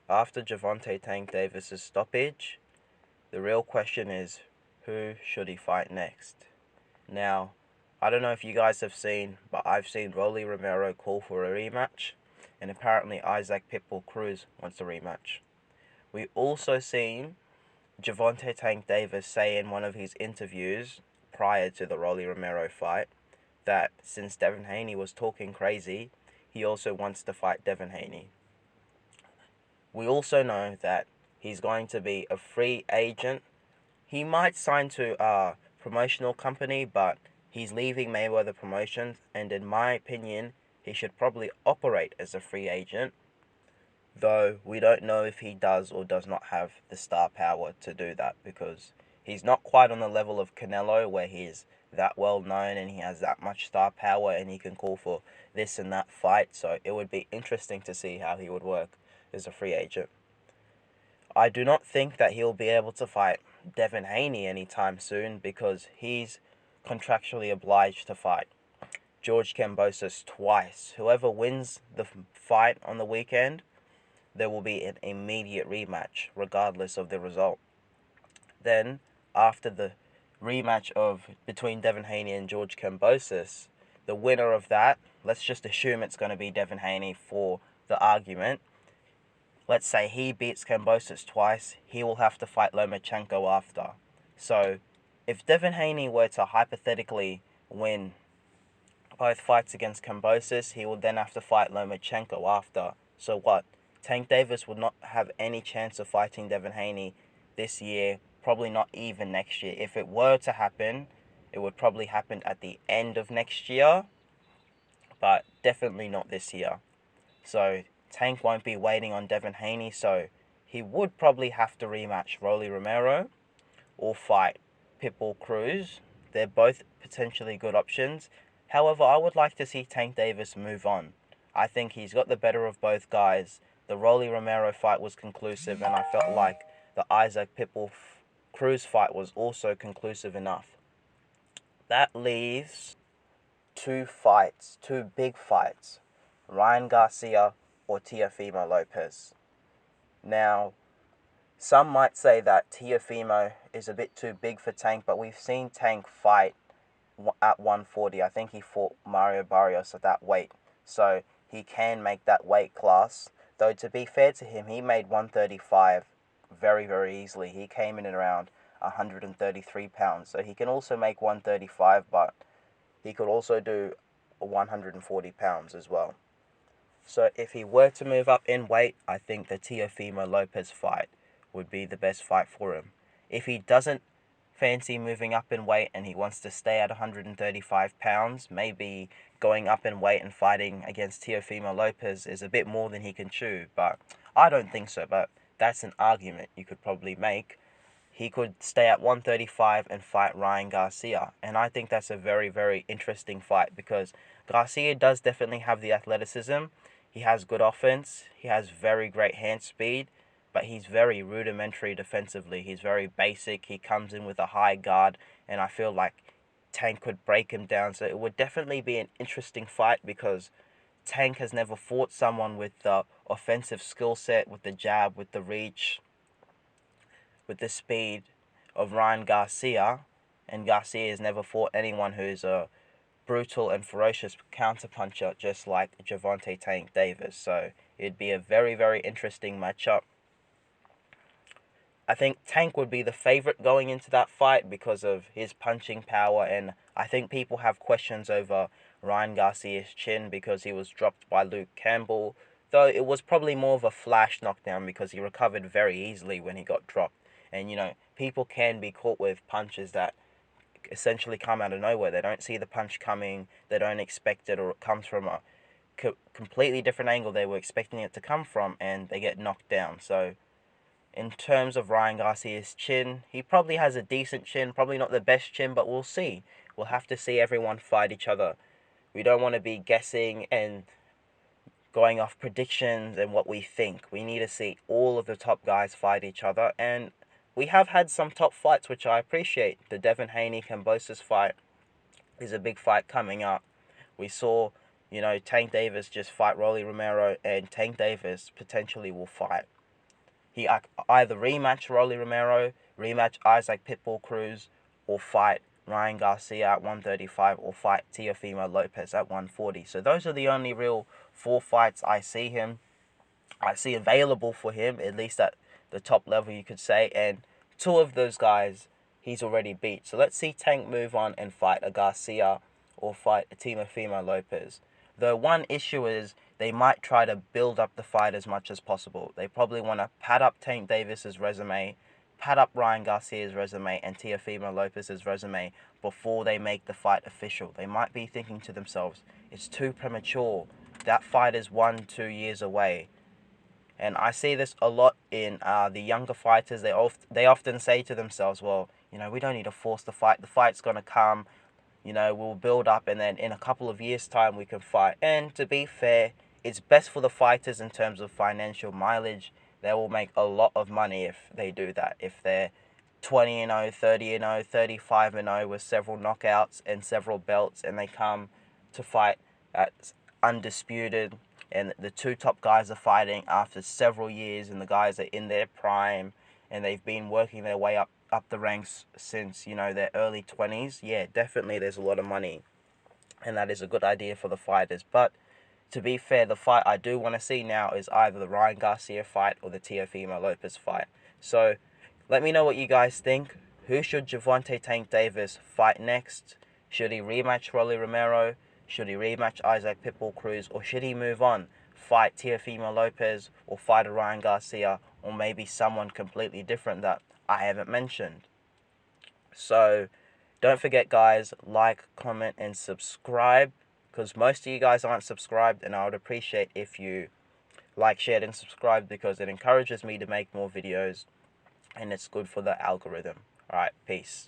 After Gervonta Tank Davis's stoppage, the real question is, who should he fight next? Now, I don't know if you guys have seen, but I've seen Rolly Romero call for a rematch, and apparently Isaac Pitbull Cruz wants a rematch. We also seen Gervonta Tank Davis say in one of his interviews prior to the Rolly Romero fight that since Devin Haney was talking crazy, he also wants to fight Devin Haney. We also know that he's going to be a free agent. He might sign to a promotional company, but he's leaving Mayweather Promotions, and in my opinion, he should probably operate as a free agent, though we don't know if he does or does not have the star power to do that, because he's not quite on the level of Canelo where he's that well known and he has that much star power and he can call for this and that fight. So it would be interesting to see how he would work as a free agent. I do not think that he'll be able to fight Devin Haney anytime soon because he's contractually obliged to fight George Kambosos twice. Whoever wins the fight on the weekend, there will be an immediate rematch regardless of the result. Then, after the rematch between Devin Haney and George Kambosos, the winner of that, let's just assume it's going to be Devin Haney for the argument. Let's say he beats Kambosos twice, he will have to fight Lomachenko after. So, if Devin Haney were to hypothetically win both fights against Kambosos, he would then have to fight Lomachenko after. So what? Tank Davis would not have any chance of fighting Devin Haney this year, probably not even next year. If it were to happen, it would probably happen at the end of next year, but definitely not this year. So Tank won't be waiting on Devin Haney, so he would probably have to rematch Rolly Romero or fight Pitbull Cruz. They're both potentially good options. However, I would like to see Tank Davis move on. I think he's got the better of both guys. The Rolly Romero fight was conclusive, and I felt like the Isaac Pitbull Cruz fight was also conclusive enough. That leaves two fights, two big fights. Ryan Garcia or Teofimo Lopez. Now, some might say that Teofimo is a bit too big for Tank, but we've seen Tank fight at 140. I think he fought Mario Barrios at that weight. So he can make that weight class. Though to be fair to him, he made 135 very, very easily. He came in at around 133 pounds. So he can also make 135, but he could also do 140 pounds as well. So if he were to move up in weight, I think the Teofimo Lopez fight would be the best fight for him. If he doesn't fancy moving up in weight and he wants to stay at 135 pounds, maybe going up in weight and fighting against Teofimo Lopez is a bit more than he can chew, but I don't think so, but that's an argument you could probably make. He could stay at 135 and fight Ryan Garcia, and I think that's a very, very interesting fight because Garcia does definitely have the athleticism. He has good offense, he has very great hand speed, but he's very rudimentary defensively. He's very basic. He comes in with a high guard, and I feel like Tank could break him down. So it would definitely be an interesting fight because Tank has never fought someone with the offensive skill set, with the jab, with the reach, with the speed of Ryan Garcia, and Garcia has never fought anyone who's a brutal and ferocious counterpuncher just like Gervonta Tank Davis. So it'd be a very, very interesting matchup. I think Tank would be the favorite going into that fight because of his punching power, and I think people have questions over Ryan Garcia's chin because he was dropped by Luke Campbell, though it was probably more of a flash knockdown because he recovered very easily when he got dropped. And people can be caught with punches that essentially come out of nowhere. They don't see the punch coming, they don't expect it, or it comes from a completely different angle they were expecting it to come from, and they get knocked down. So in terms of Ryan Garcia's chin, he probably has a decent chin, probably not the best chin, but we'll see. We'll have to see everyone fight each other. We don't want to be guessing and going off predictions and what we think. We need to see all of the top guys fight each other, and we have had some top fights, which I appreciate. The Devin Haney-Kambosos fight is a big fight coming up. We saw, Tank Davis just fight Rolly Romero, and Tank Davis potentially will fight he either rematch Rolly Romero, rematch Isaac Pitbull Cruz, or fight Ryan Garcia at 135, or fight Teofimo Lopez at 140. So those are the only real 4 fights I see available for him, at least at the top level, you could say. And 2 of those guys he's already beat. So let's see Tank move on and fight a Garcia or fight a Teofimo Lopez. The one issue is they might try to build up the fight as much as possible. They probably want to pad up Tank Davis's resume, pad up Ryan Garcia's resume and Teofimo Lopez's resume before they make the fight official. They might be thinking to themselves, it's too premature. That fight is 1-2 years away. And I see this a lot in the younger fighters. They often say to themselves, well, we don't need to force the fight. The fight's going to come. We'll build up, and then in a couple of years' time, we can fight. And to be fair, it's best for the fighters in terms of financial mileage. They will make a lot of money if they do that. If they're 20-0, 30-0, 35-0 with several knockouts and several belts, and they come to fight at undisputed, and the 2 top guys are fighting after several years, and the guys are in their prime, and they've been working their way up the ranks since, their early 20s. Yeah, definitely there's a lot of money, and that is a good idea for the fighters. But to be fair, the fight I do want to see now is either the Ryan Garcia fight or the Teofimo Lopez fight. So let me know what you guys think. Who should Gervonta Tank Davis fight next? Should he rematch Rolly Romero? Should he rematch Isaac Pitbull Cruz? Or should he move on, fight Teofimo Lopez, or fight a Ryan Garcia, or maybe someone completely different that I haven't mentioned? So don't forget, guys, like, comment, and subscribe, because most of you guys aren't subscribed, and I would appreciate if you like, shared, and subscribed, because it encourages me to make more videos, and it's good for the algorithm. Alright, peace.